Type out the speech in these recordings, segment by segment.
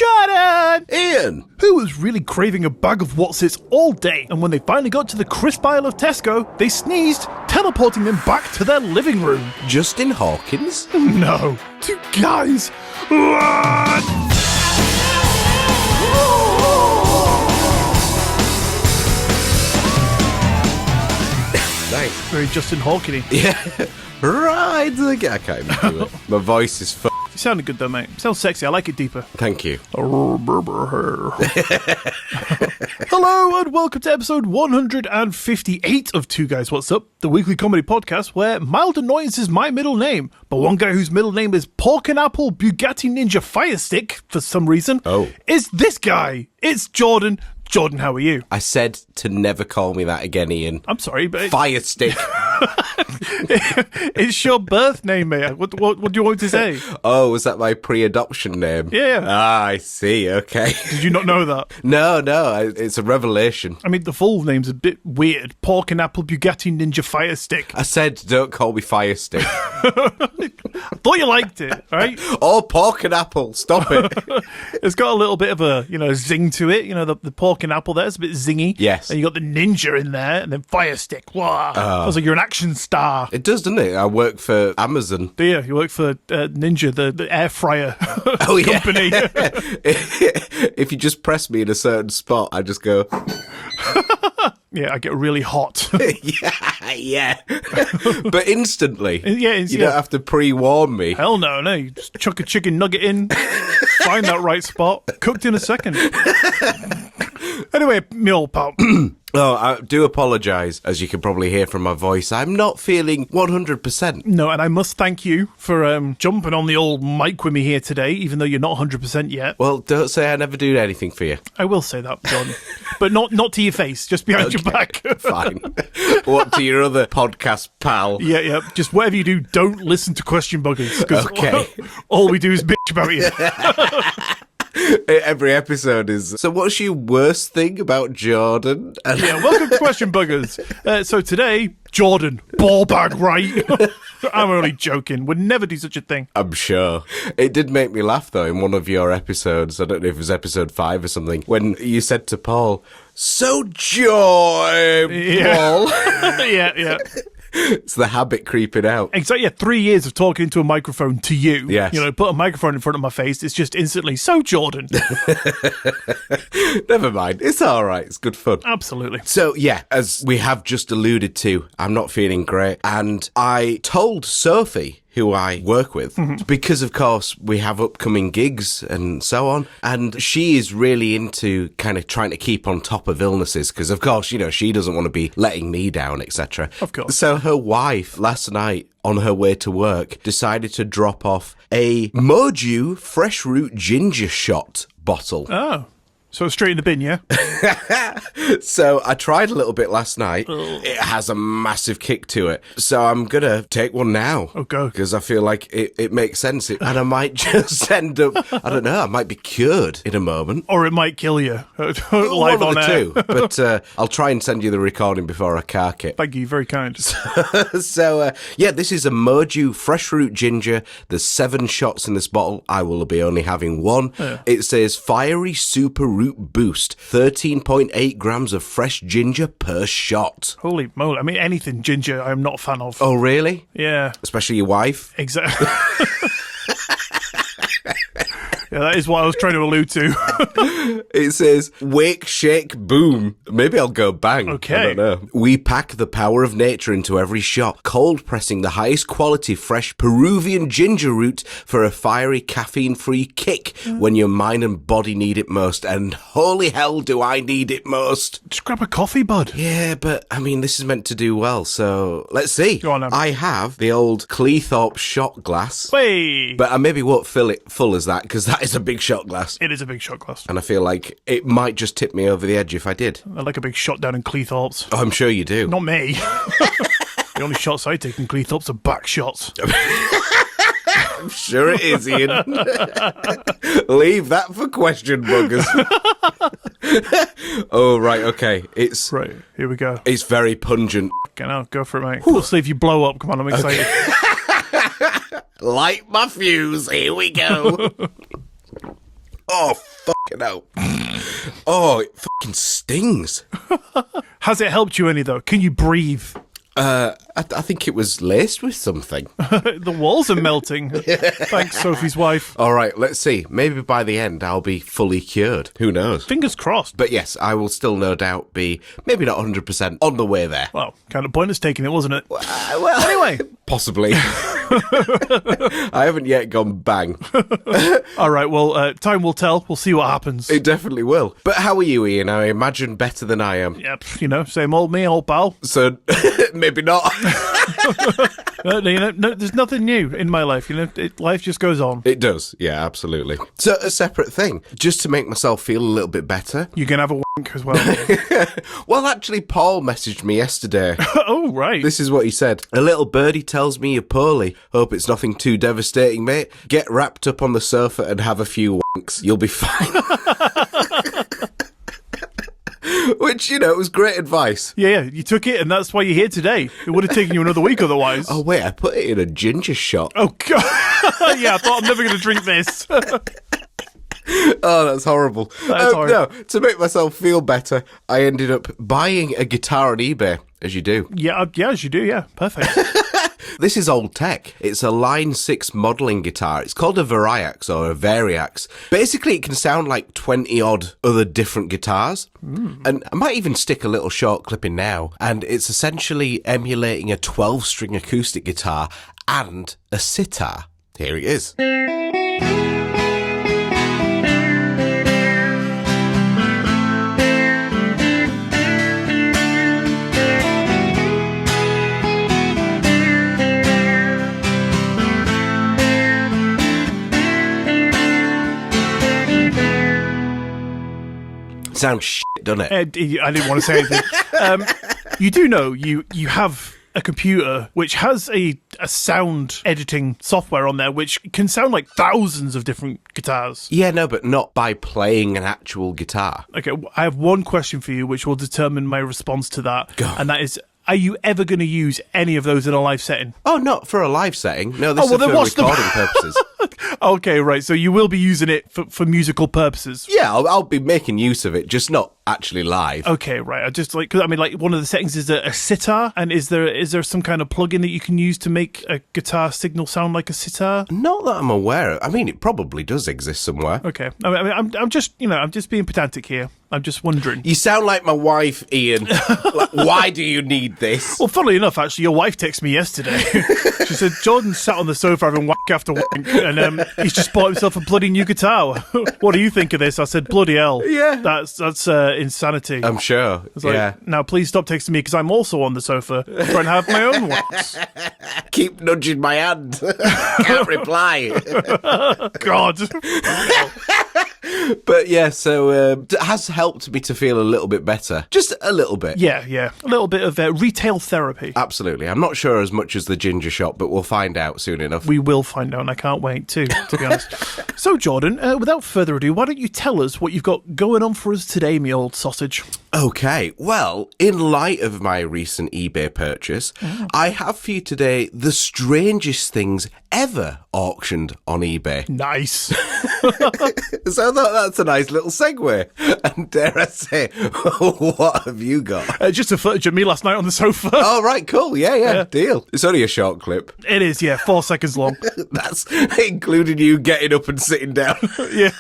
Jordan! Iain! Who was really craving a bag of What's-Its all day, and when they finally got to the crisp aisle of Tesco, they sneezed, teleporting them back to their living room. Justin Hawkins? No, two guys. Nice. Very Justin Hawkins. Yeah. Right. I can't even do it. My voice is You sounded good though, mate. Sounds sexy. I like it deeper. Thank you. Hello and welcome to episode 158 of Two Guys What's Up, the weekly comedy podcast where mild annoyance is my middle name, but one guy whose middle name is Pork and Apple Bugatti Ninja Firestick for some reason is this guy. It's Jordan. Jordan, how are you? I said to never call me that again, Iain. I'm sorry, but Firestick. it's your birth name, mate. What do you want me to say? Oh, was that my pre-adoption name? Yeah. Ah, I see. Okay. Did you not know that? No, it's a revelation. I mean, the full name's a bit weird. Pork and Apple Bugatti Ninja Firestick. I said, don't call me Firestick. I thought you liked it, right? Oh, Pork and Apple. Stop it. It's got a little bit of a, zing to it. The pork and apple there is a bit zingy. Yes. And you got the ninja in there, and then Firestick. Wow. Sounds like you're an action star. It does, doesn't it? I work for Amazon. Do you? You work for Ninja, the air fryer company. If you just press me in a certain spot, I just go... Yeah, I get really hot. yeah. But instantly. Yeah, you don't have to pre-warn me. Hell no. You just chuck a chicken nugget in, find that right spot, cooked in a second. Anyway, me old pal. Oh, I do apologise, as you can probably hear from my voice. I'm not feeling 100%. No, and I must thank you for jumping on the old mic with me here today, even though you're not 100% yet. Well, don't say I never do anything for you. I will say that, John. But not to your face, just behind your back. Fine. What, to your other podcast pal? Yeah. Just whatever you do, don't listen to Question Buggers. Because all we do is bitch about you. Every episode is. So what's your worst thing about Jordan? Yeah, welcome to Question Buggers. So today, Jordan, ball bag right? I'm only joking. Would never do such a thing. I'm sure. It did make me laugh, though, in one of your episodes. I don't know if it was episode 5 or something, when you said to Paul, "So joy, Paul." Yeah. It's the habit creeping out. Exactly. Yeah, 3 years of talking into a microphone to you. Yes. Put a microphone in front of my face. It's just instantly, so Jordan. Never mind. It's all right. It's good fun. Absolutely. So, yeah, as we have just alluded to, I'm not feeling great. And I told Sophie, who I work with, because, of course, we have upcoming gigs and so on. And she is really into kind of trying to keep on top of illnesses because, of course, she doesn't want to be letting me down, etc. Of course. So her wife, last night, on her way to work, decided to drop off a Moju fresh root ginger shot bottle. Oh. So straight in the bin, yeah? So I tried a little bit last night. It has a massive kick to it. So I'm going to take one now. Oh, go. Because I feel like it makes sense. And I might just end up, I don't know, I might be cured in a moment. Or it might kill you. Live One on of the air. two. But I'll try and send you the recording before I cark it. Thank you, very kind. So, this is a Moju fresh root ginger. There's 7 shots in this bottle. I will be only having one. Yeah. It says Fiery Super Root Boost, 13.8 grams of fresh ginger per shot. Holy moly. I mean, anything ginger I'm not a fan of. Oh, really? Yeah. Especially your wife? Exactly. Yeah, that is what I was trying to allude to. It says, wake, shake, boom. Maybe I'll go bang. Okay. I don't know. We pack the power of nature into every shot, cold pressing the highest quality fresh Peruvian ginger root for a fiery caffeine-free kick when your mind and body need it most. And holy hell do I need it most. Just grab a coffee, bud. Yeah, but, I mean, this is meant to do well, so let's see. Go on, then. I have the old Cleethorpes shot glass. Hey! But I maybe won't fill it full as that, because that is a big shot glass. It is a big shot glass. And I feel like it might just tip me over the edge if I did. I like a big shot down in Cleethorpes. Oh, I'm sure you do. Not me. The only shots I take in Cleethorpes are back shots. I'm sure it is, Iain. Leave that for Question Buggers. Oh, right, okay. Right, here we go. It's very pungent. Go for it, mate. We'll see if you blow up. Come on, I'm excited. Light my fuse. Here we go. Oh, fucking hell. Oh, it fucking stings. Has it helped you any, though? Can you breathe? I think it was laced with something. The walls are melting. Thanks, Sophie's wife. All right, let's see. Maybe by the end I'll be fully cured. Who knows? Fingers crossed. But yes, I will still no doubt be, maybe not 100%, on the way there. Well, kind of pointless taking it, wasn't it? Well, Anyway. Possibly. I haven't yet gone bang. All right, well, time will tell. We'll see what happens. It definitely will. But how are you, Ian? I imagine better than I am. Yep, same old me, old pal. So, maybe not. No, there's nothing new in my life. Life just goes on. It does, yeah, absolutely. So, a separate thing, just to make myself feel a little bit better. You can have a wank as well. Well, actually, Paul messaged me yesterday. Oh, right. This is what he said. A little birdie tells me you're poorly. Hope it's nothing too devastating, mate. Get wrapped up on the sofa and have a few wanks. You'll be fine. Which, was great advice. Yeah, you took it, and that's why you're here today. It would have taken you another week otherwise. Oh, wait, I put it in a ginger shot. Oh, God. Yeah, I thought I'm never going to drink this. Oh, that's horrible. That's horrible. No, to make myself feel better, I ended up buying a guitar on eBay, as you do. Yeah, as you do, yeah. Perfect. This is old tech. It's a Line 6 modelling guitar. It's called a Variax or a Variax. Basically, it can sound like 20-odd other different guitars. And I might even stick a little short clip in now. And it's essentially emulating a 12-string acoustic guitar and a sitar. Here it is. Sounds shit, doesn't it? I didn't want to say anything. You do know you have a computer which has a sound editing software on there which can sound like thousands of different guitars. Yeah, no, but not by playing an actual guitar. Okay, I have one question for you which will determine my response to that. Go. And that is, are you ever going to use any of those in a live setting? Oh, not for a live setting. No, this is then for what's recording purposes. Okay, right, so you will be using it for musical purposes. Yeah, I'll be making use of it, just not actually live. Okay, right. I just because one of the settings is a sitar, and is there some kind of plugin that you can use to make a guitar signal sound like a sitar? Not that I'm aware of. I mean, it probably does exist somewhere. Okay, I'm just I'm just being pedantic here. I'm just wondering. You sound like my wife, Ian. Like, why do you need this? Well, funnily enough, actually, your wife texted me yesterday. She said Jordan sat on the sofa having wank after wank, and he's just bought himself a bloody new guitar. What do you think of this? I said, bloody hell. Yeah. That's insanity. I'm sure. It's like, now please stop texting me because I'm also on the sofa trying to have my own wanks. Keep nudging my hand. Can't reply. God. But yeah, so it has helped me to feel a little bit better. Just a little bit. Yeah. A little bit of retail therapy. Absolutely. I'm not sure as much as the ginger shot, but we'll find out soon enough. We will find out, and I can't wait to be honest. So, Jordan, without further ado, why don't you tell us what you've got going on for us today, me old sausage? Okay, well, in light of my recent eBay purchase, I have for you today the strangest things ever auctioned on eBay. Nice. So I thought that's a nice little segue. And dare I say, what have you got? Just a footage of me last night on the sofa. Oh, right, cool. Yeah, deal. It's only a short clip. It is, 4 seconds long. That's including you getting up and sitting down. Yeah.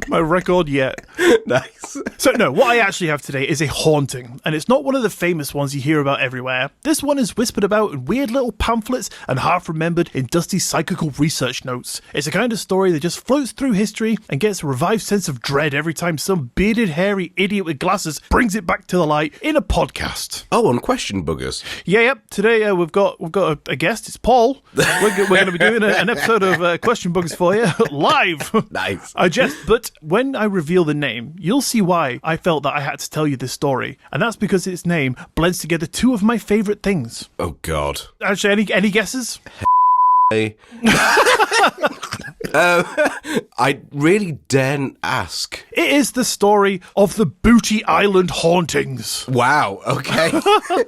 My record yet. Nice. So, no, what I actually have today is a haunting, and it's not one of the famous ones you hear about everywhere. This one is whispered about in weird little pamphlets and half-remembered in dusty psychical research notes. It's a kind of story that just floats through history and gets a revived sense of dread every time some bearded, hairy idiot with glasses brings it back to the light in a podcast. Oh, on Question Buggers. Yep. Today we've got a guest. It's Paul. We're going to be doing an episode of Question Buggers for you live. Nice. I jest, but when I reveal the name, you'll see why I felt that I had to tell you this story, and that's because its name blends together two of my favourite things. Oh, God. Actually, any guesses? I really daren't ask. It is the story of the Booty Island hauntings. Wow, okay.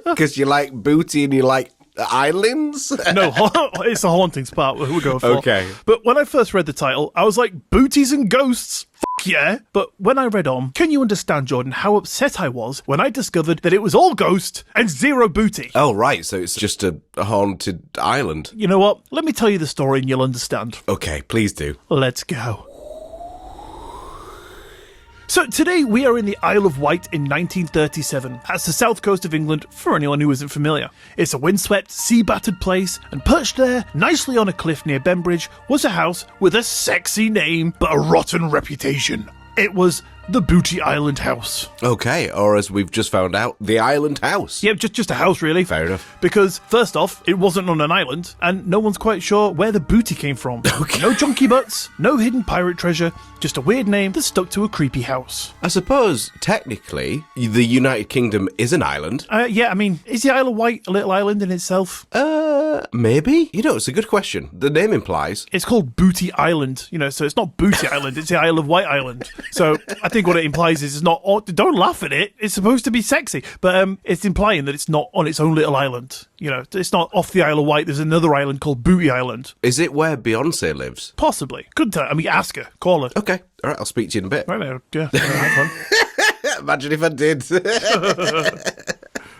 Because you like booty and you like Islands? No, it's a haunting spot we're going for. Okay. But when I first read the title, I was like, booties and ghosts. Fuck yeah. But when I read on, can you understand, Jordan, how upset I was when I discovered that it was all ghost and zero booty? Oh, right. So it's just a haunted island. You know what? Let me tell you the story and you'll understand. Okay, please do. Let's go. So today we are in the Isle of Wight in 1937. That's the south coast of England, for anyone who isn't familiar. It's a windswept, sea-battered place, and perched there, nicely on a cliff near Bembridge, was a house with a sexy name, but a rotten reputation. It was the Booty Island House. Okay, or as we've just found out, the Island House. Yeah, just a house, really. Fair enough. Because, first off, it wasn't on an island, and no one's quite sure where the booty came from. Okay. No junkie butts, no hidden pirate treasure, just a weird name that stuck to a creepy house. I suppose, technically, the United Kingdom is an island. Yeah, I mean, is the Isle of Wight a little island in itself? Maybe? You know, it's a good question. The name implies. It's called Booty Island, so it's not Booty Island, it's the Isle of Wight Island. So I think what it implies is it's not, don't laugh at it, it's supposed to be sexy, but it's implying that it's not on its own little island. It's not off the Isle of Wight, there's another island called Booty Island. Is it where Beyonce lives? Possibly. Couldn't tell. I mean, ask her, call her. Okay, all right, I'll speak to you in a bit. Right there, yeah, have fun. Imagine if I did.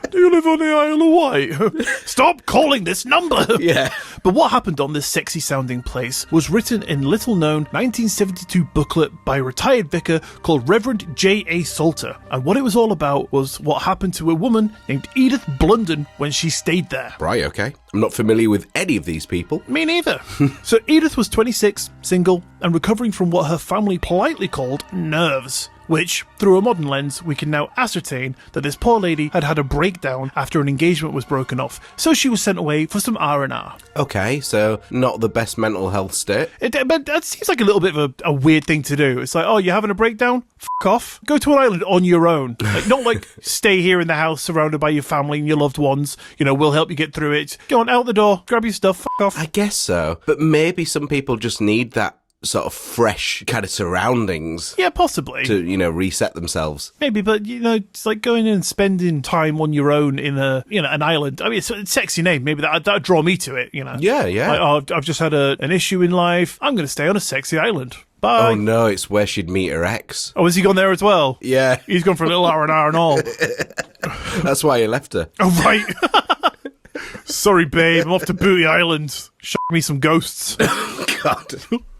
Do you live on the Isle of Wight? Stop calling this number! Yeah. But what happened on this sexy-sounding place was written in little-known 1972 booklet by a retired vicar called Reverend J.A. Salter. And what it was all about was what happened to a woman named Edith Blunden when she stayed there. Right, okay. I'm not familiar with any of these people. Me neither. So Edith was 26, single, and recovering from what her family politely called nerves. Which, through a modern lens, we can now ascertain that this poor lady had had a breakdown after an engagement was broken off, so she was sent away for some R&R. Okay, so not the best mental health state. But that seems like a little bit of a weird thing to do. It's like, oh, you're having a breakdown? F*** off. Go to an island on your own. Not like stay here in the house surrounded by your family and your loved ones. We'll help you get through it. Go on, out the door, grab your stuff, f*** off. I guess so. But maybe some people just need that sort of fresh kind of surroundings. Yeah, possibly. To, reset themselves. Maybe, but, it's like going in and spending time on your own in an island. I mean, it's a sexy name. Maybe that'd draw me to it, Yeah, yeah. Like, oh, I've just had an issue in life. I'm going to stay on a sexy island. Bye. Oh, no, it's where she'd meet her ex. Oh, has he gone there as well? Yeah. He's gone for a little R&R and all. That's why he left her. Oh, right. Sorry, babe. I'm off to Booty Island. Show me some ghosts. God.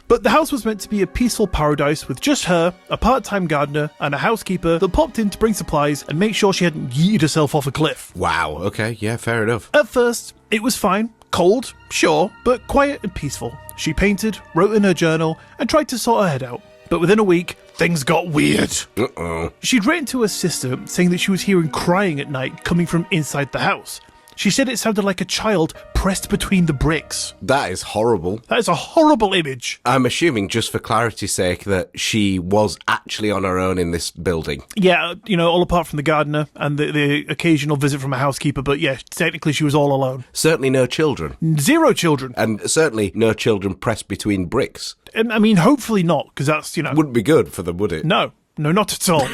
But the house was meant to be a peaceful paradise with just her, a part-time gardener, and a housekeeper that popped in to bring supplies and make sure she hadn't yeeted herself off a cliff. Wow, okay, yeah, fair enough. At first, it was fine. Cold, sure, but quiet and peaceful. She painted, wrote in her journal, and tried to sort her head out. But within a week, things got weird. Uh-oh. She'd written to her sister saying that she was hearing crying at night coming from inside the house. She said it sounded like a child pressed between the bricks. That is horrible. That is a horrible image. I'm assuming, just for clarity's sake, that she was actually on her own in this building. Yeah, all apart from the gardener and the occasional visit from a housekeeper, but yeah, technically she was all alone. Certainly no children. Zero children. And certainly no children pressed between bricks. And, I mean, hopefully not, because that's, Wouldn't be good for them, would it? No, not at all.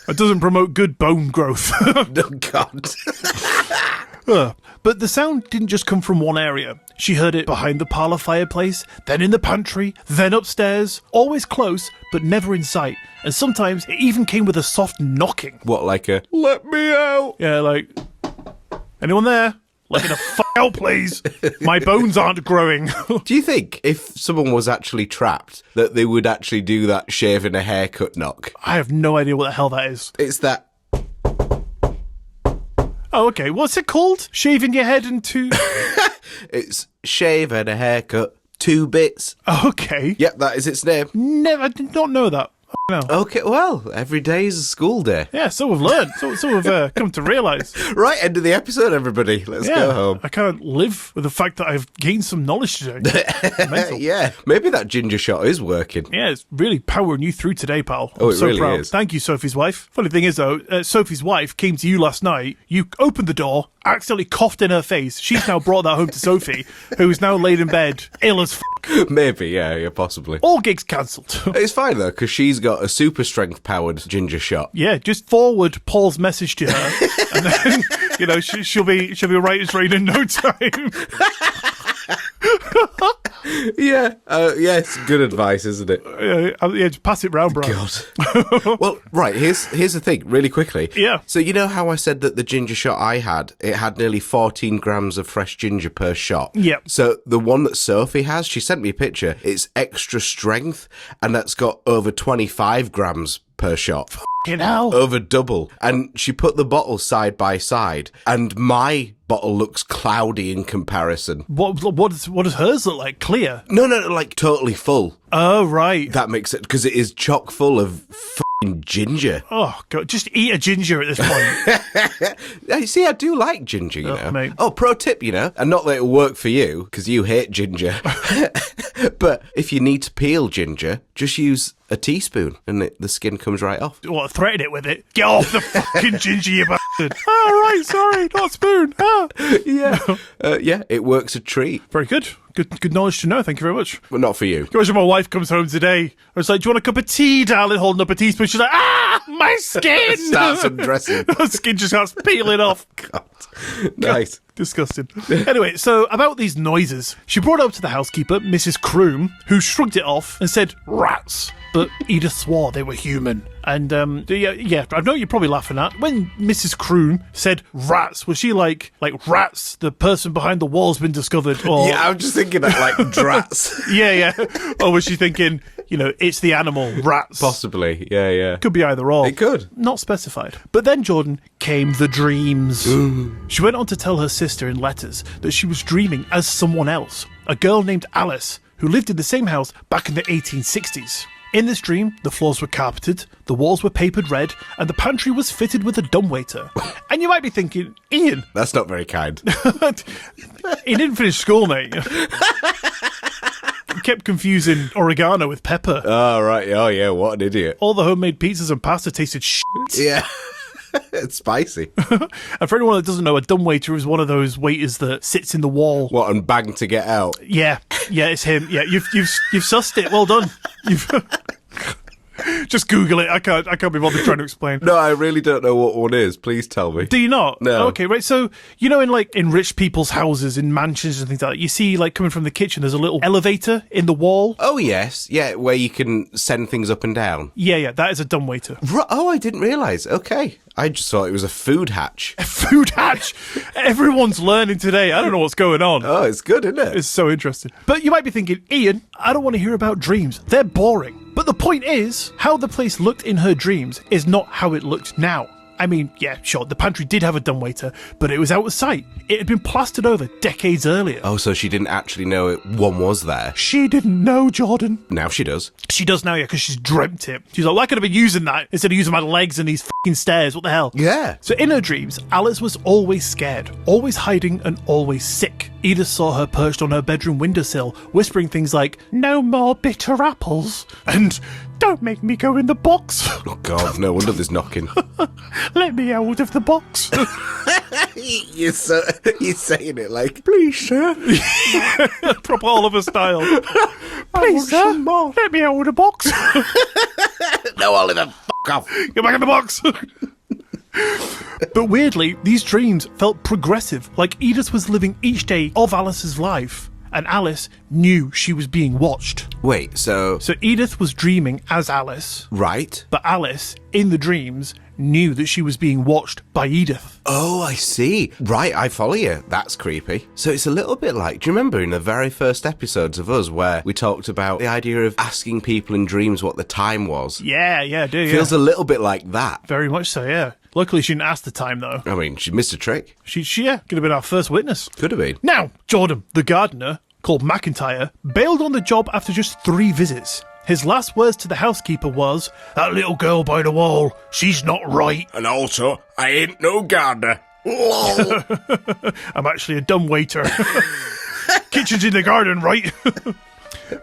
It doesn't promote good bone growth. Oh, God. But the sound didn't just come from one area. She heard it behind the parlour fireplace, then in the pantry, then upstairs, always close, but never in sight. And sometimes it even came with a soft knocking. What, like a, let me out? Yeah, like, anyone there? Let me the f*** out, please. My bones aren't growing. Do you think if someone was actually trapped, that they would actually do that shave and a haircut knock? I have no idea what the hell that is. It's that... Oh, okay. What's it called? Shaving your head into... It's shave and a haircut, 2 bits. Okay. Yep, that is its name. Never, I did not know that. No. Okay, well, every day is a school day. Yeah, so we've learned. So we've come to realise. Right, end of the episode, everybody. Let's go home. I can't live with the fact that I've gained some knowledge today. Mental. Yeah, maybe that ginger shot is working. Yeah, it's really powering you through today, pal. Oh, I'm it so really proud. is. Thank you, Sophie's wife. Funny thing is, though, Sophie's wife came to you last night. You opened the door, accidentally coughed in her face. She's now brought that home to Sophie, who's now laid in bed, ill as f***. Maybe, yeah, possibly. All gigs cancelled. It's fine, though, because she's got a super strength powered ginger shot. Yeah, just forward Paul's message to her, and then she'll be right as rain in no time. Yeah, it's good advice, isn't it? Yeah, just pass it round, bro. God. Well, right, here's the thing, really quickly. Yeah. So you know how I said that the ginger shot I had, it had nearly 14 grams of fresh ginger per shot? Yep. So the one that Sophie has, she sent me a picture, it's extra strength, and that's got over 25 grams per shot. Over double. And she put the bottles side by side, and my bottle looks cloudy in comparison. What does hers look like? Clear? No, like totally full. Oh, right. That makes it, because it is chock full of fucking ginger. Oh, God, just eat a ginger at this point. You see, I do like ginger, you know. Mate. Oh, pro tip, and not that it'll work for you, because you hate ginger. But if you need to peel ginger, just use a teaspoon and the skin comes right off. What, threaten it with it? Get off the fucking ginger, you bastard. Oh, right, sorry, not a spoon. Ah. Yeah, it works a treat. Very good. Good knowledge to know. Thank you very much. But not for you. Imagine my wife comes home today. I was like, do you want a cup of tea, darling? Holding up a teaspoon. She's like, my skin! Starts undressing. Her skin just starts peeling off. God. Nice. Disgusting. Anyway, so about these noises, she brought it up to the housekeeper, Mrs. Croom, who shrugged it off and said, rats. But Edith swore they were human. And, yeah, I know you're probably laughing at. When Mrs. Croom said rats, was she like rats, the person behind the wall's been discovered? Or, Yeah, I'm just thinking that, like, drats. Yeah. Or was she thinking, it's the animal, rats? Possibly, yeah. Could be either or. It could. Not specified. But then, Jordan, came the dreams. She went on to tell her sister in letters that she was dreaming as someone else, a girl named Alice, who lived in the same house back in the 1860s. In this dream, the floors were carpeted, the walls were papered red, and the pantry was fitted with a dumbwaiter. And you might be thinking, Iain... That's not very kind. He didn't finish school, mate. He kept confusing oregano with pepper. Oh, right. Oh, yeah, what an idiot. All the homemade pizzas and pasta tasted shit. Yeah. It's spicy. And for anyone that doesn't know, a dumbwaiter is one of those waiters that sits in the wall. What, and bang to get out? Yeah, it's him. Yeah, you've sussed it. Well done. You've just Google it. I can't be bothered trying to explain. No, I really don't know what one is. Please tell me. Do you not? No. Okay, right. So, in rich people's houses, in mansions and things like that, you see, coming from the kitchen, there's a little elevator in the wall. Oh, yes. Yeah, where you can send things up and down. Yeah, that is a dumbwaiter. Oh, I didn't realise. Okay. I just thought it was a food hatch. A food hatch? Everyone's learning today. I don't know what's going on. Oh, it's good, isn't it? It's so interesting. But you might be thinking, Iain, I don't want to hear about dreams. They're boring. But the point is, how the place looked in her dreams is not how it looked now. I mean, yeah, sure, the pantry did have a dumbwaiter, but it was out of sight. It had been plastered over decades earlier. Oh, so she didn't actually know one was there. She didn't know, Jordan. Now she does. She does now, yeah, because she's dreamt it. She's like, well, I could have been using that instead of using my legs and these fucking stairs. What the hell? Yeah. So in her dreams, Alice was always scared, always hiding, and always sick. Edith saw her perched on her bedroom windowsill, whispering things like, no more bitter apples, and don't make me go in the box. Oh, God, no wonder there's knocking. Let me out of the box. You're saying it like, please, sir. Proper Oliver style. Please, sir, let me out of the box. No, Oliver, fuck off. Get back in the box. But weirdly, these dreams felt progressive, like Edith was living each day of Alice's life, and Alice knew she was being watched. Wait, so Edith was dreaming as Alice. Right. But Alice, in the dreams, knew that she was being watched by Edith. Oh, I see. Right, I follow you. That's creepy. So it's a little bit like, do you remember in the very first episodes of us where we talked about the idea of asking people in dreams what the time was? Yeah, I do, yeah. Feels a little bit like that. Very much so, yeah. Luckily, she didn't ask the time, though. I mean, she missed a trick. She could have been our first witness. Could have been. Now, Jordan, the gardener, called McIntyre, bailed on the job after just 3 visits. His last words to the housekeeper was, that little girl by the wall, she's not right. And also, I ain't no gardener. I'm actually a dumbwaiter. Kitchen's in the garden, right?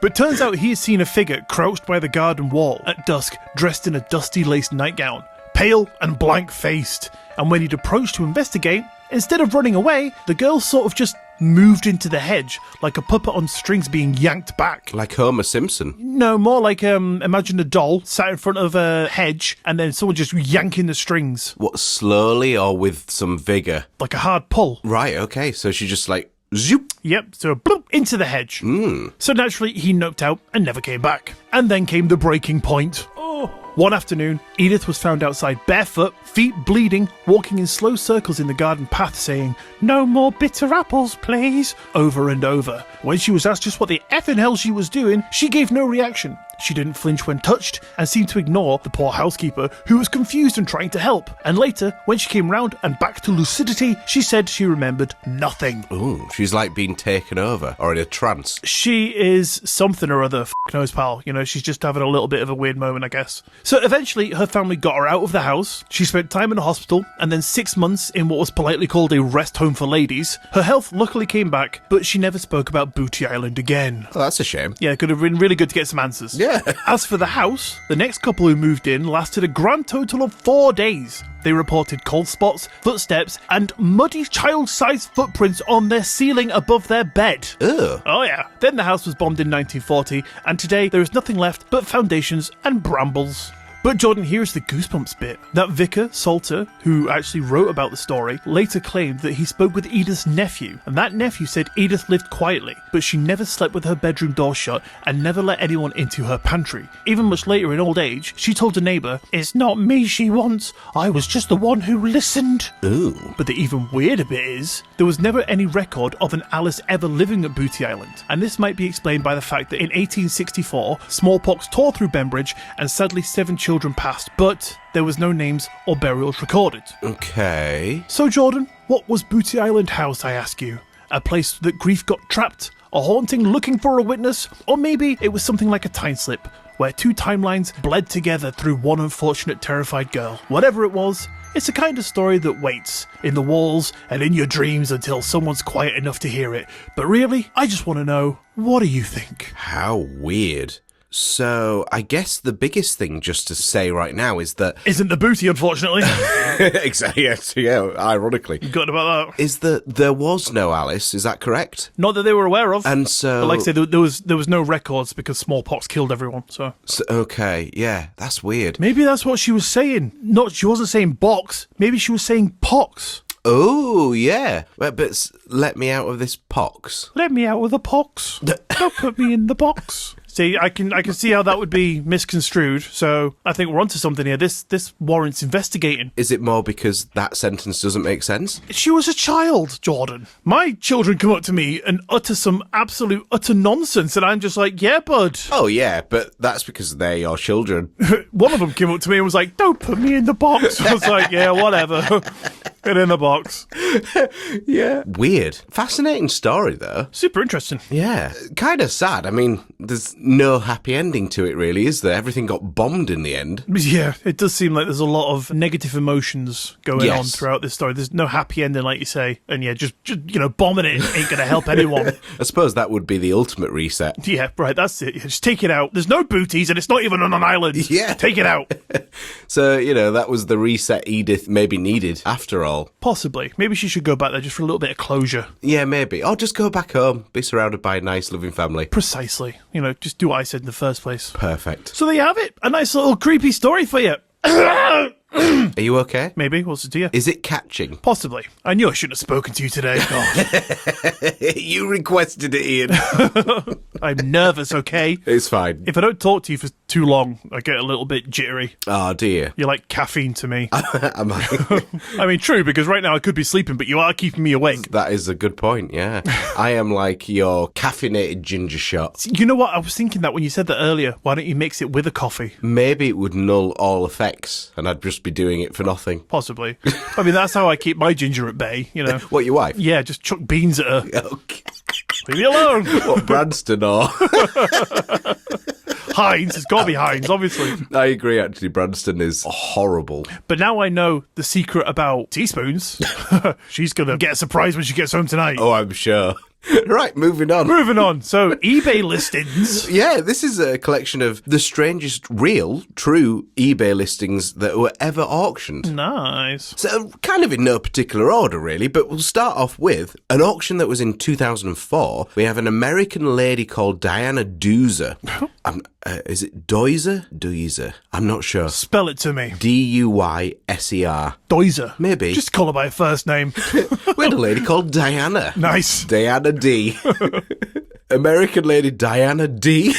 But turns out he had seen a figure crouched by the garden wall at dusk, dressed in a dusty lace nightgown, pale and blank-faced. And when he'd approached to investigate, instead of running away, the girl sort of just moved into the hedge like a puppet on strings being yanked back. Like Homer Simpson. No, more like imagine a doll sat in front of a hedge and then someone just yanking the strings. What, slowly or with some vigour? Like a hard pull. Right, okay, so she just like, zoop. Yep, so bloop, into the hedge. So naturally, he noped out and never came back. And then came the breaking point. One afternoon, Edith was found outside barefoot, feet bleeding, walking in slow circles in the garden path saying, "No more bitter apples, please," over and over. When she was asked just what the effing hell she was doing, she gave no reaction. She didn't flinch when touched and seemed to ignore the poor housekeeper who was confused and trying to help. And later, when she came round and back to lucidity, she said she remembered nothing. Ooh, she's like being taken over or in a trance. She is something or other, knows, pal. You know, she's just having a little bit of a weird moment, I guess. So eventually, her family got her out of the house. She spent time in a hospital and then 6 months in what was politely called a rest home for ladies. Her health luckily came back, but she never spoke about Booty Island again. Oh, that's a shame. Yeah, it could have been really good to get some answers. Yeah. As for the house, the next couple who moved in lasted a grand total of 4 days. They reported cold spots, footsteps, and muddy child-sized footprints on their ceiling above their bed. Ugh. Oh yeah. Then the house was bombed in 1940, and today there is nothing left but foundations and brambles. But Jordan, here's the goosebumps bit. That vicar, Salter, who actually wrote about the story, later claimed that he spoke with Edith's nephew, and that nephew said Edith lived quietly, but she never slept with her bedroom door shut and never let anyone into her pantry. Even much later in old age, she told a neighbour, "It's not me she wants, I was just the one who listened." Ooh. But the even weirder bit is, there was never any record of an Alice ever living at Booty Island, and this might be explained by the fact that in 1864, smallpox tore through Bembridge and sadly 7 children passed, but there was no names or burials recorded. Okay. So Jordan, what was Booty Island House, I ask you? A place that grief got trapped? A haunting looking for a witness? Or maybe it was something like a time slip, where 2 timelines bled together through one unfortunate terrified girl? Whatever it was, it's a kind of story that waits in the walls and in your dreams until someone's quiet enough to hear it. But really, I just want to know, what do you think? How weird. So, I guess the biggest thing just to say right now is that... Isn't the booty, unfortunately. Exactly, yes, yeah, ironically. You got about that. Is that there was no Alice, is that correct? Not that they were aware of. And so... But like I said, there was no records because smallpox killed everyone, so... Okay, yeah, that's weird. Maybe that's what she was saying. She wasn't saying box. Maybe she was saying pox. Oh, yeah. But let me out of this pox. Let me out of the pox. Don't put me in the box. See, I can see how that would be misconstrued, so I think we're onto something here. This warrants investigating. Is it more because that sentence doesn't make sense? She was a child, Jordan. My children come up to me and utter some absolute utter nonsense, and I'm just like, yeah, bud. Oh, yeah, but that's because they're your children. One of them came up to me and was like, don't put me in the box. I was like, yeah, whatever. Get in the box. Yeah. Weird. Fascinating story, though. Super interesting. Yeah. Kind of sad. I mean, there's no happy ending to it, really, is there? Everything got bombed in the end. Yeah, it does seem like there's a lot of negative emotions going on throughout this story. There's no happy ending, like you say. And yeah, just bombing it ain't going to help anyone. I suppose that would be the ultimate reset. Yeah, right, that's it. Just take it out. There's no booties, and it's not even on an island. Yeah. Take it out. So, that was the reset Edith maybe needed, after all. Possibly. Maybe she should go back there just for a little bit of closure. Yeah, maybe. Or just go back home, be surrounded by a nice, loving family. Precisely. Just do what I said in the first place. Perfect. So there you have it. A nice little creepy story for you. Are you okay? Maybe. What's it to you? Is it catching? Possibly. I knew I shouldn't have spoken to you today. You requested it, Iain. I'm nervous, okay? It's fine. If I don't talk to you for too long, I get a little bit jittery. Oh, dear. You're like caffeine to me. Am I? I mean, true, because right now I could be sleeping, but you are keeping me awake. That is a good point, yeah. I am like your caffeinated ginger shot. You know what? I was thinking that when you said that earlier. Why don't you mix it with a coffee? Maybe it would null all effects, and I'd just be doing it for nothing. Possibly. I mean, that's how I keep my ginger at bay, What, your wife? Yeah, just chuck beans at her. Okay. Leave me alone. What, Branston or? Heinz. It's got to be Heinz, obviously. I agree, actually. Branston is horrible. But now I know the secret about teaspoons. She's going to get a surprise when she gets home tonight. Oh, I'm sure. Right, moving on. Moving on. So, eBay listings. Yeah, this is a collection of the strangest real, true eBay listings that were ever auctioned. Nice. So, kind of in no particular order, really, but we'll start off with an auction that was in 2004. We have an American lady called Diana Doozer. Is it Deuser? Deuser. I'm not sure. Spell it to me. Duyser. Deuser. Maybe. Just call her by her first name. We had a lady called Diana. Nice. Diana D. American lady Diana D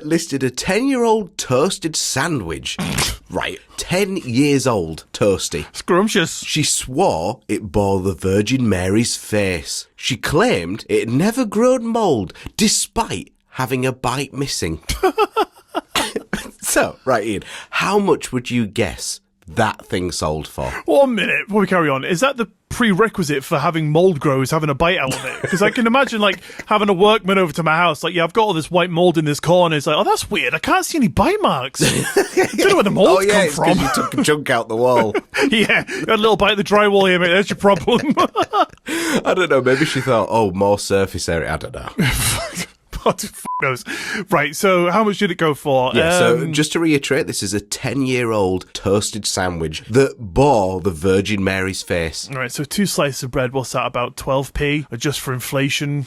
listed a 10-year-old toasted sandwich. Right, 10 years old, toasty. Scrumptious. She swore it bore the Virgin Mary's face. She claimed it had never grown mould, despite having a bite missing. So, right, Ian, how much would you guess that thing sold for? 1 minute before we carry on. Is that the prerequisite for having mold growers having a bite out of it? Because I can imagine like having a workman over to my house, like, yeah, I've got all this white mold in this corner. It's like, oh, that's weird. I can't see any bite marks. I don't know where the molds come from. Oh, yeah, you took a chunk out the wall. Yeah, you had a little bite of the drywall here, mate. That's your problem. I don't know. Maybe she thought, oh, more surface area. I don't know. What knows? Right, so how much did it go for? Yeah, so just to reiterate, this is a 10-year-old toasted sandwich that bore the Virgin Mary's face. All right, so 2 slices of bread, what's that, about 12p? Adjust for inflation,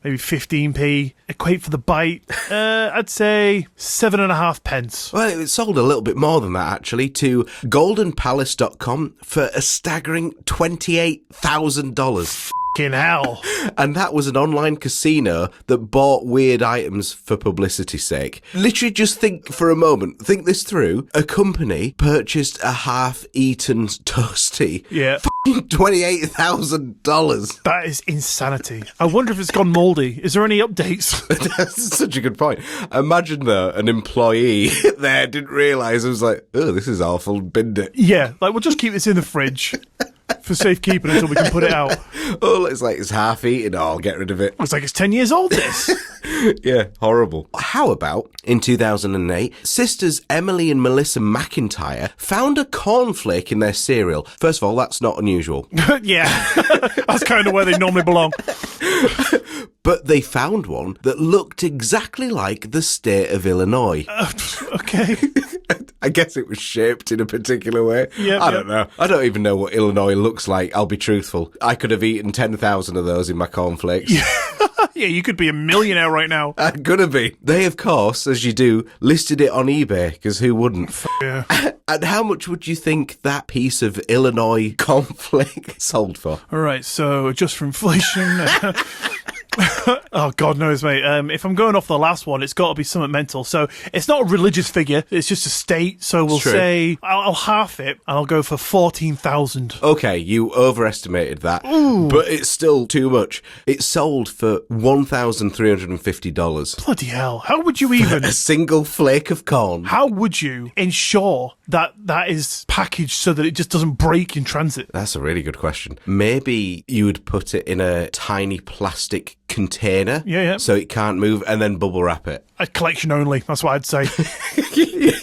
maybe 15p. Equate for the bite, I'd say 7.5 pence. Well, it sold a little bit more than that, actually, to goldenpalace.com for a staggering $28,000. Fucking hell. And that was an online casino that bought weird items for publicity's sake. Literally, just think for a moment. Think this through. A company purchased a half-eaten toasty. Yeah. Fucking $28,000. That is insanity. I wonder if it's gone mouldy. Is there any updates? That's such a good point. Imagine, though, an employee there didn't realise. It was like, oh, this is awful, binned it. Yeah, like, we'll just keep this in the fridge for safekeeping until we can put it out. Oh, it's like it's half-eaten. Oh, I'll get rid of it. It's like it's 10 years old, this. Yeah, horrible. How about, in 2008, sisters Emily and Melissa McIntyre found a cornflake in their cereal. First of all, that's not unusual. Yeah, that's kind of where they normally belong. But they found one that looked exactly like the state of Illinois. Okay. I guess it was shaped in a particular way. Yeah, I don't know. I don't even know what Illinois looks like, I'll be truthful. I could have eaten 10,000 of those in my cornflakes. Yeah, you could be a millionaire right now. I'm gonna be. They, of course, as you do, listed it on eBay, because who wouldn't? Yeah. And how much would you think that piece of Illinois cornflake sold for? All right, so just for inflation... Oh, God knows, mate. If I'm going off the last one, it's got to be something mental. So it's not a religious figure. It's just a state. So we'll say I'll half it and I'll go for 14,000. Okay, you overestimated that. Ooh. But it's still too much. It sold for $1,350. Bloody hell. How would you even... A single flake of corn. How would you ensure that that is packaged so that it just doesn't break in transit? That's a really good question. Maybe you would put it in a tiny plastic container, so it can't move, and then bubble wrap it. A collection only, that's what I'd say.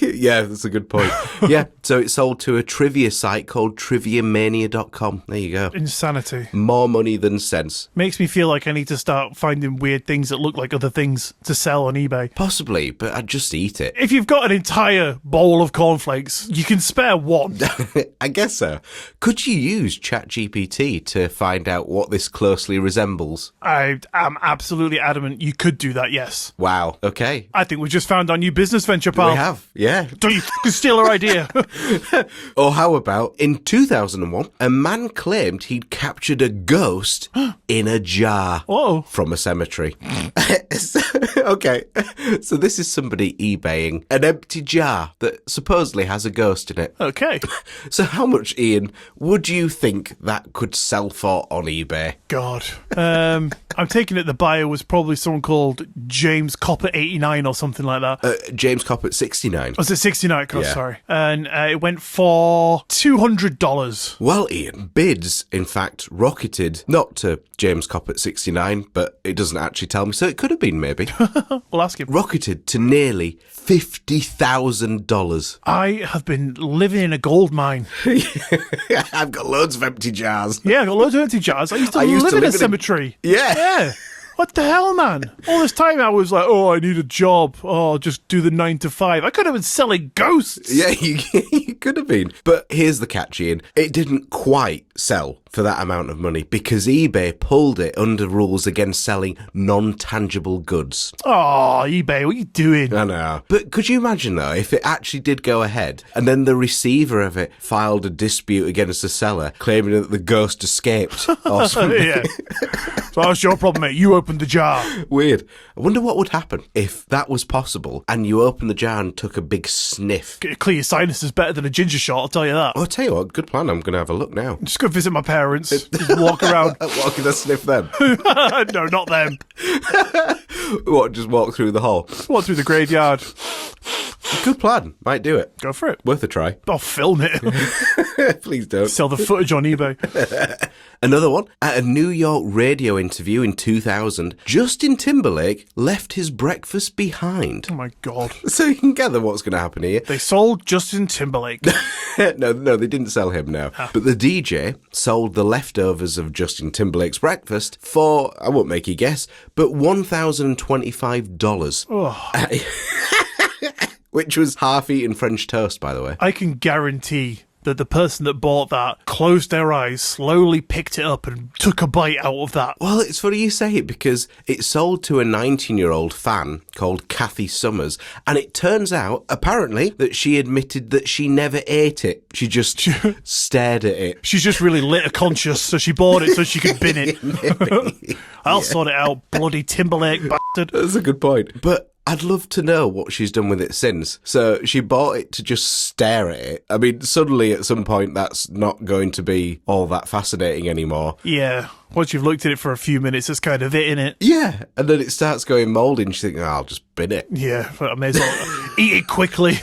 Yeah, that's a good point. Yeah, so it sold to a trivia site called triviamania.com. There you go. Insanity. More money than sense. Makes me feel like I need to start finding weird things that look like other things to sell on eBay. Possibly, but I'd just eat it. If you've got an entire bowl of cornflakes, you can spare one. I guess so. Could you use ChatGPT to find out what this closely resembles? I am absolutely adamant you could do that, yes. Wow, okay. I think we just found our new business venture, pal. We have, yeah. Don't you fucking steal our idea. Or how about, in 2001, a man claimed he'd captured a ghost in a jar from a cemetery. Okay, so this is somebody eBaying an empty jar that supposedly has a ghost in it. Okay. So how much, Ian, would you think that could sell for on eBay? God. I'm taking it the buyer was probably someone called James Coppett 89 or something like that. James Coppett 69. Was it 69? God, sorry. And it went for $200. Well, Ian, bids, in fact, rocketed, not to James Coppett 69, but it doesn't actually tell me, so it could have been maybe. We'll ask him. Rocketed to nearly $50,000. I have been living in a gold mine. I've got loads of empty jars. Yeah, I've got loads of empty jars. I used to live in a cemetery. Yeah. What the hell, man? All this time I was like, oh, I need a job. Oh, I'll just do the 9 to 5. I could have been selling ghosts. Yeah, you could have been. But here's the catch, Ian. It didn't quite sell for that amount of money because eBay pulled it under rules against selling non-tangible goods. Oh, eBay, what are you doing? I know. But could you imagine, though, if it actually did go ahead and then the receiver of it filed a dispute against the seller claiming that the ghost escaped or something? Yeah. So that's your problem, mate. You opened the jar. Weird. I wonder what would happen if that was possible and you opened the jar and took a big sniff. Clear your sinuses better than a ginger shot, I'll tell you that. I'll tell you what, good plan. I'm going to have a look now. Just go visit my parents. Just walk around. What, can I sniff them? No, not them. What, just walk through the hall? Walk through the graveyard. Good plan. Might do it. Go for it. Worth a try. I'll film it. Please don't. Sell the footage on eBay. Another one. At a New York radio interview in 2000, Justin Timberlake left his breakfast behind. Oh my God. So you can gather what's going to happen here. They sold Justin Timberlake. No, they didn't sell him now. But the DJ sold the leftovers of Justin Timberlake's breakfast for, I won't make you guess, but $1,025. Oh. Which was half-eaten French toast, by the way. I can guarantee that the person that bought that closed their eyes, slowly picked it up and took a bite out of that. Well, it's funny you say it because it sold to a 19-year-old fan called Kathy Summers, and it turns out, apparently, that she admitted that she never ate it. She just stared at it. She's just really litter conscious, so she bought it so she could bin it. I'll sort it out, bloody Timberlake bastard. That's a good point. But I'd love to know what she's done with it since. So she bought it to just stare at it. I mean, suddenly at some point that's not going to be all that fascinating anymore. Yeah. Once you've looked at it for a few minutes, that's kind of it, innit? Yeah. And then it starts going mouldy and you think, oh, I'll just bin it. Yeah, but I may as well eat it quickly.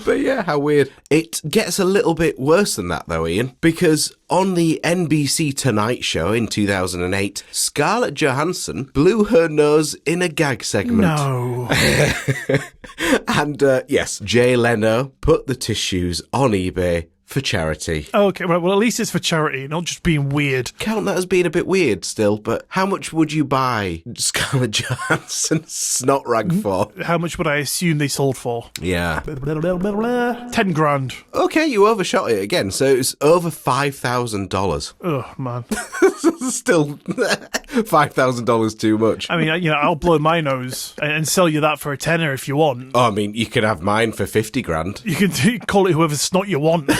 But yeah, how weird. It gets a little bit worse than that though, Ian, because on the NBC Tonight Show in 2008, Scarlett Johansson blew her nose in a gag segment. No. And yes, Jay Leno put the tissues on eBay for charity. Okay, right, well, at least it's for charity, not just being weird. Count that as being a bit weird still, but how much would you buy Scarlett Johansson's snot rag for? How much would I assume they sold for? Yeah. 10 grand. Okay, you overshot it again, so it's over $5,000. Oh, man. Still, $5,000 too much. I mean, I'll blow my nose and sell you that for a tenner if you want. Oh, I mean, you can have mine for 50 grand. You can call it whoever's snot you want.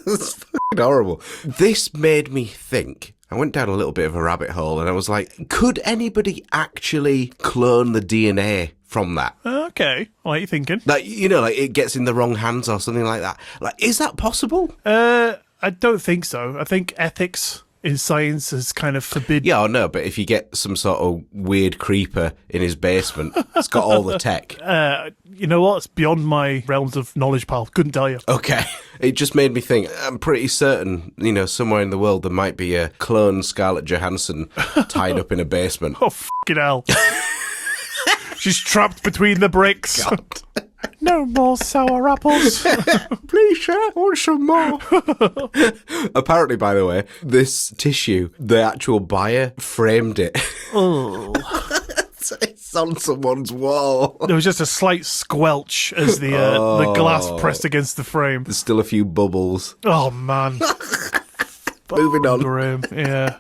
That's fucking horrible. This made me think. I went down a little bit of a rabbit hole and I was like, could anybody actually clone the DNA from that? Okay, what are you thinking? Like, like it gets in the wrong hands or something like that. Like, is that possible? I don't think so. I think ethics in science is kind of forbidden. Yeah, I know, but if you get some sort of weird creeper in his basement, it's got all the tech. You know what? It's beyond my realms of knowledge, pal. Couldn't tell you. Okay. It just made me think, I'm pretty certain, somewhere in the world there might be a clone Scarlett Johansson tied up in a basement. Oh, fucking hell. She's trapped between the bricks. God. No more sour apples. Please, sir, I want some more. Apparently, by the way, this tissue, the actual buyer framed it. Oh. It's on someone's wall. There was just a slight squelch as the glass pressed against the frame. There's still a few bubbles. Oh, man. Moving on. Grim. Yeah.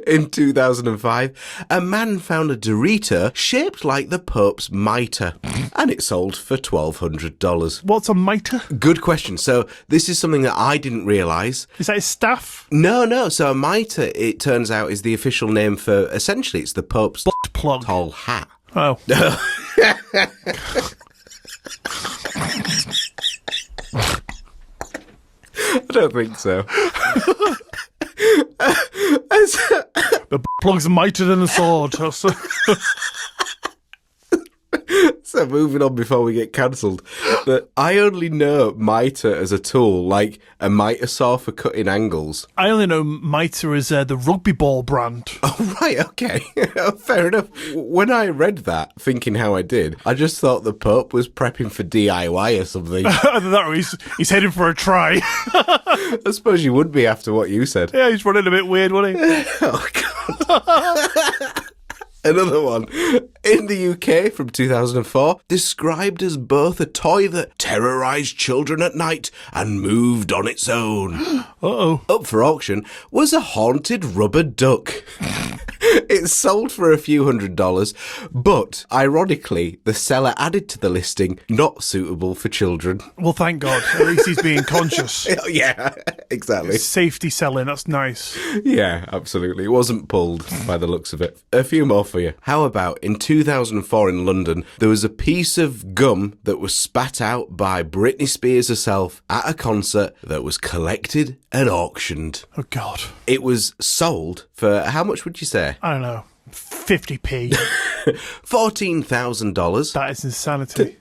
In 2005, a man found a Dorito shaped like the Pope's mitre, and it sold for $1,200. What's a mitre? Good question. So this is something that I didn't realise. Is that his staff? No. So a mitre, it turns out, is the official name for, essentially, it's the Pope's plug. tall hat. Oh. I don't think so. The plug's mightier than a sword. So moving on before we get cancelled, but I only know mitre as a tool, like a mitre saw for cutting angles. I only know mitre as the rugby ball brand. Oh, right, okay. Fair enough. When I read that, thinking how I did, I just thought the Pope was prepping for DIY or something. Either that or he's heading for a try. I suppose you would be after what you said. Yeah, he's running a bit weird, wasn't he? Oh, God. Another one. In the UK from 2004, described as both a toy that terrorised children at night and moved on its own. Uh-oh. Up for auction was a haunted rubber duck. It sold for a few $100s, but ironically, the seller added to the listing, not suitable for children. Well, thank God. At least he's being conscious. Yeah, exactly. Safety selling, that's nice. Yeah, absolutely. It wasn't pulled by the looks of it. A few more for you. How about in 2004 in London, there was a piece of gum that was spat out by Britney Spears herself at a concert that was collected and auctioned. Oh, God. It was sold for, how much would you say? I don't know. 50p. $14,000. That is insanity.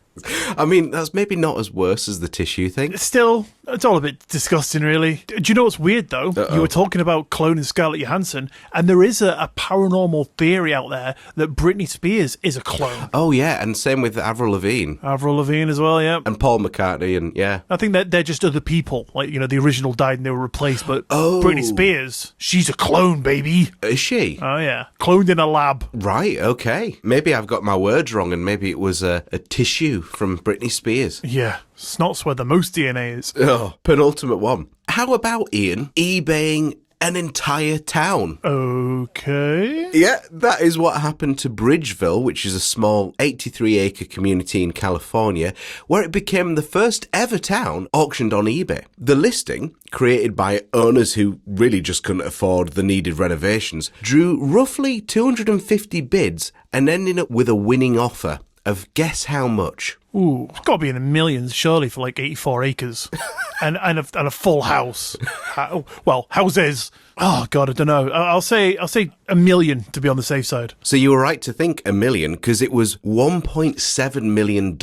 I mean, that's maybe not as worse as the tissue thing. Still, it's all a bit disgusting, really. Do you know what's weird, though? Uh-oh. You were talking about cloning Scarlett Johansson, and there is a paranormal theory out there that Britney Spears is a clone. Oh, yeah, and same with Avril Lavigne. Avril Lavigne as well, yeah. And Paul McCartney, and yeah. I think that they're just other people. Like, you know, the original died and they were replaced, but Oh. Britney Spears, she's a clone, baby. Is she? Oh, yeah. Cloned in a lab. Right, okay. Maybe I've got my words wrong, and maybe it was a tissue from Britney Spears. Yeah. Snot's where the most DNA is. Oh, penultimate one. How about, Ian, eBaying an entire town? Okay. Yeah, that is what happened to Bridgeville, which is a small 83-acre community in California, where it became the first ever town auctioned on eBay. The listing, created by owners who really just couldn't afford the needed renovations, drew roughly 250 bids and ended up with a winning offer of guess how much? Ooh, it's got to be in the millions, surely, for like 84 acres. and a full house. Well, houses. Oh, God, I don't know. I'll say $1 million to be on the safe side. So you were right to think $1 million, because it was $1.7 million.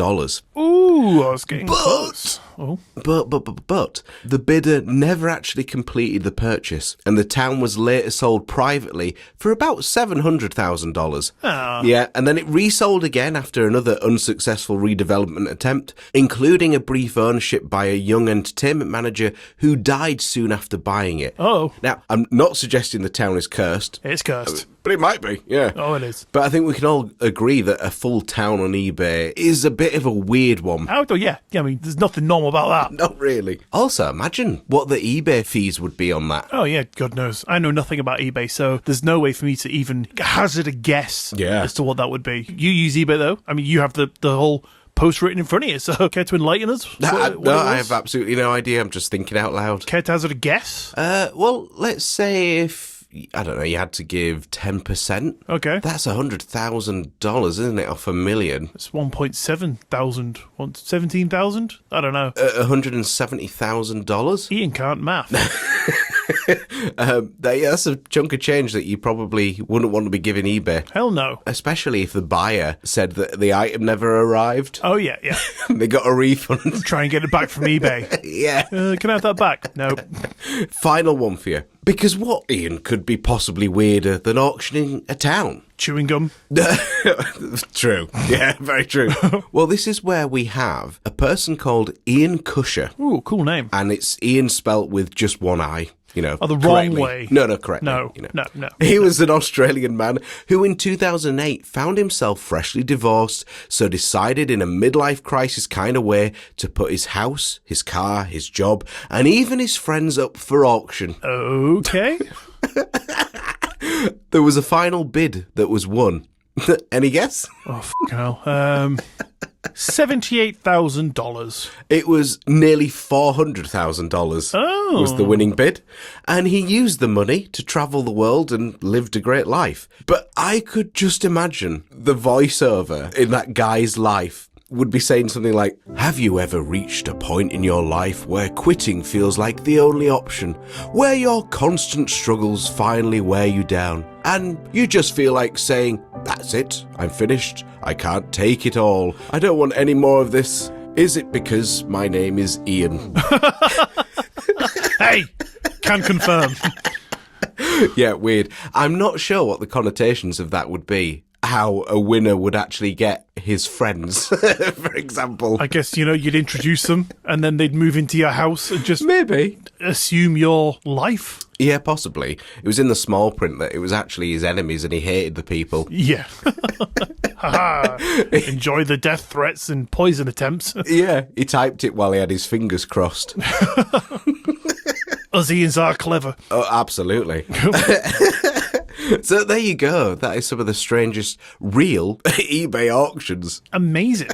Ooh, I was getting close. Oh. But the bidder never actually completed the purchase, and the town was later sold privately for about $700,000. Ah. Yeah, and then it resold again after another unsuccessful redevelopment attempt, including a brief ownership by a young entertainment manager who died soon after buying it. Oh. Now, I'm not suggesting the town is cursed. It's cursed. But it might be, yeah. Oh, it is. But I think we can all agree that a full town on eBay is a bit of a weird one. Oh, yeah. I mean, there's nothing normal about that. Not really. Also, imagine what the eBay fees would be on that. Oh, yeah, God knows. I know nothing about eBay, so there's no way for me to even hazard a guess as to what that would be. You use eBay, though. I mean, you have the whole post written in front of you, so care to enlighten us? I have absolutely no idea. I'm just thinking out loud. Care to hazard a guess? Well, let's say if, I don't know, you had to give 10%. Okay. That's $100,000, isn't it, off $1 million? It's 1.7 thousand. 17,000? I don't know. $170,000? Ian can't math. That's a chunk of change that you probably wouldn't want to be giving eBay. Hell no. Especially if the buyer said that the item never arrived. Oh, yeah. They got a refund. Try and get it back from eBay. Yeah. Can I have that back? No. Final one for you. Because what, Ian, could be possibly weirder than auctioning a town? Chewing gum. True. Yeah, very true. Well, this is where we have a person called Iain Cusher. Ooh, cool name. And it's Ian spelt with just one I. You know, the wrong way. No, correctly. No, you know. no. He was an Australian man who in 2008 found himself freshly divorced, so decided in a midlife crisis kind of way to put his house, his car, his job, and even his friends up for auction. Okay. There was a final bid that was won. Any guess? Oh, fucking hell. $78,000. It was nearly $400,000 was the winning bid. And he used the money to travel the world and lived a great life. But I could just imagine the voiceover in that guy's life would be saying something like, have you ever reached a point in your life where quitting feels like the only option, where your constant struggles finally wear you down, and you just feel like saying, that's it, I'm finished, I can't take it all, I don't want any more of this. Is it because my name is Ian? Hey, can confirm. Yeah, weird. I'm not sure what the connotations of that would be. How a winner would actually get his friends, for example. I guess, you'd introduce them and then they'd move into your house and just maybe assume your life. Yeah, possibly. It was in the small print that it was actually his enemies and he hated the people. Yeah. Enjoy the death threats and poison attempts. Yeah, he typed it while he had his fingers crossed. Us Ians are clever. Oh, absolutely. So there you go. That is some of the strangest real eBay auctions. Amazing.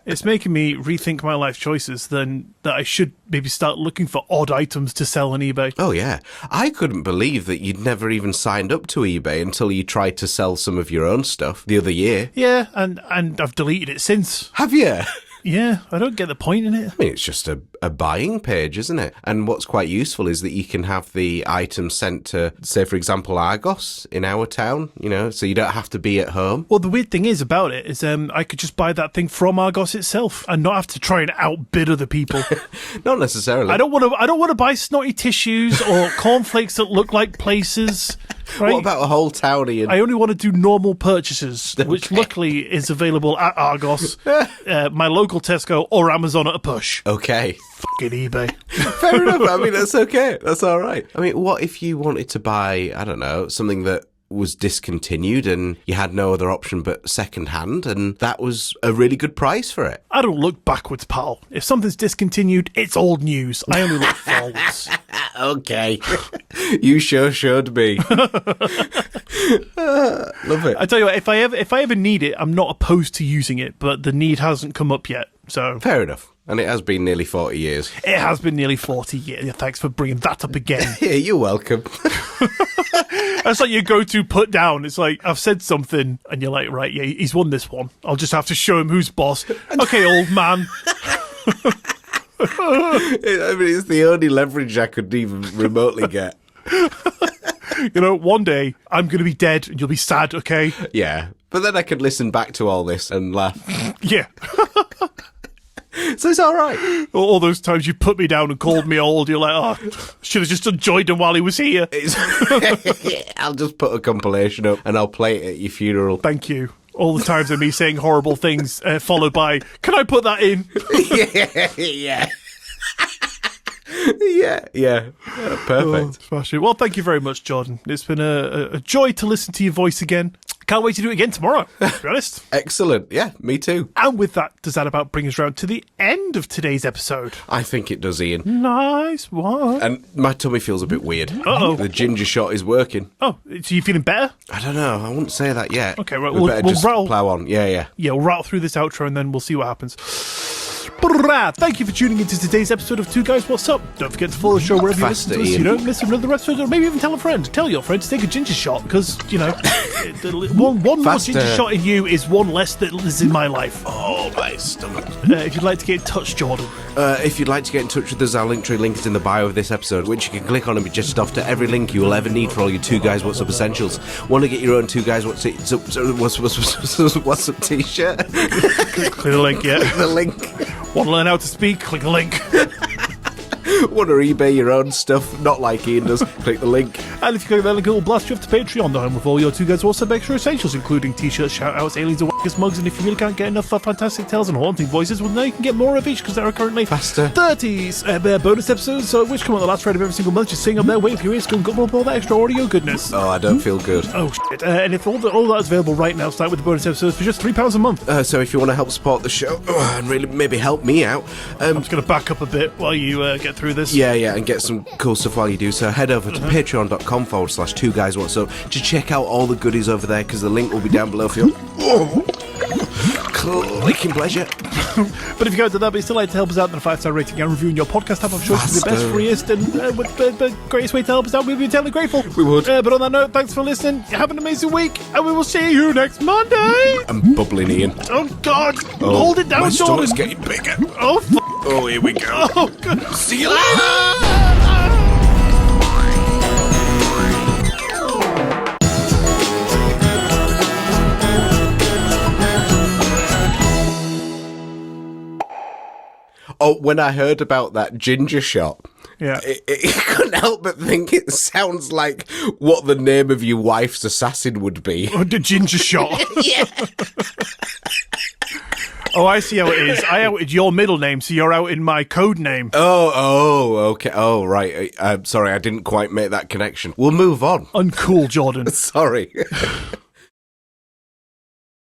It's making me rethink my life choices then that I should maybe start looking for odd items to sell on eBay. Oh, yeah. I couldn't believe that you'd never even signed up to eBay until you tried to sell some of your own stuff the other year. Yeah, and I've deleted it since. Have you? Yeah, I don't get the point in it. I mean, it's just a buying page, isn't it? And what's quite useful is that you can have the item sent to, say, for example, Argos in our town, so you don't have to be at home. Well, the weird thing is about it is I could just buy that thing from Argos itself and not have to try and outbid other people. Not necessarily. I don't want to buy snotty tissues or cornflakes that look like places. Right? What about a whole town, Ian? I only want to do normal purchases, which luckily is available at Argos, my local Tesco, or Amazon at a push. Okay. Fucking eBay. Fair enough. I mean, that's okay. That's all right. I mean, what if you wanted to buy, I don't know, something that was discontinued and you had no other option but second hand, and that was a really good price for it? I don't look backwards, pal. If something's discontinued, it's old news. I only look forwards. Okay. You sure showed me. Love it. I tell you what, if I ever need it, I'm not opposed to using it, but the need hasn't come up yet. So fair enough. And it has been nearly 40 years. It has been nearly 40 years. Yeah, thanks for bringing that up again. Yeah, you're welcome. That's like your go-to put down. It's like, I've said something, and you're like, right, yeah, he's won this one. I'll just have to show him who's boss. Okay, old man. I mean, it's the only leverage I could even remotely get. One day, I'm going to be dead, and you'll be sad, okay? Yeah, but then I could listen back to all this and laugh. Yeah. So it's all right. All those times you put me down and called me old, you're like, oh, should have just enjoyed him while he was here. I'll just put a compilation up and I'll play it at your funeral. Thank you. All the times of me saying horrible things, followed by, can I put that in? Yeah. Perfect. Smashing. Well, thank you very much, Jordan. It's been a joy to listen to your voice again. Can't wait to do it again tomorrow, to be honest. Excellent. Yeah, me too. And with that, does that about bring us round to the end of today's episode? I think it does, Ian. Nice one. And my tummy feels a bit weird. Uh-oh. The ginger shot is working. Oh, so you feeling better? I don't know. I wouldn't say that yet. Okay, right. We'll just rattle. plow on. Yeah. Yeah, we'll rattle through this outro and then we'll see what happens. Thank you for tuning into today's episode of Two Guys What's Up. Don't forget to follow the show wherever you listen to us. You don't miss another episode, or maybe even tell a friend. Tell your friend to take a ginger shot because, one more ginger shot in you is one less that is in my life. Oh, my stomach. If you'd like to get in touch, Jordan. If you'd like to get in touch with us, our link is in the bio of this episode, which you can click on and be just off to every link you will ever need for all your Two Guys What's Up essentials. Want to get your own Two Guys What's Up t-shirt? Click the link, yeah. The link. Want to learn how to speak? Click the link. Want to eBay your own stuff? Not like Ian does. Click the link. And if you click that link, it will blast you up to Patreon, the home with all your Two Guys What's Up extra essentials, including t-shirts, shout-outs, aliens, and wackers mugs. And if you really can't get enough fantastic tales and haunting voices, well, now you can get more of each because there are currently faster 30 bonus episodes, which come on the last Friday of every single month. Just sitting up there waiting for your ears to go up all that extra audio goodness. Oh, I don't feel good. Oh, shit. And if all that is available right now, start with the bonus episodes for just £3 a month. So if you want to help support the show and really maybe help me out, I'm just going to back up a bit while you get through this. Yeah, and get some cool stuff while you do so. Head over to patreon.com/Two Guys What's Up to check out all the goodies over there because the link will be down below for your clicking pleasure. But if you go to that, but you still like to help us out, then a 5-star rating and reviewing your podcast app, I'm sure it's the best, freest, and the greatest way to help us out. We'd be eternally grateful. We would. But on that note, thanks for listening. Have an amazing week, and we will see you next Monday. I'm bubbling, Ian. Oh, God. Hold it down, my Jordan. stomach's getting bigger. Oh, Oh, here we go. Oh, God. See you later. Oh, when I heard about that ginger shot, yeah, it couldn't help but think it sounds like what the name of your wife's assassin would be. Oh, the ginger shot. Yeah. Oh, I see how it is. I outed your middle name, so you're out in my code name. Okay. Oh, right. I'm sorry, I didn't quite make that connection. We'll move on. Uncool, Jordan. Sorry.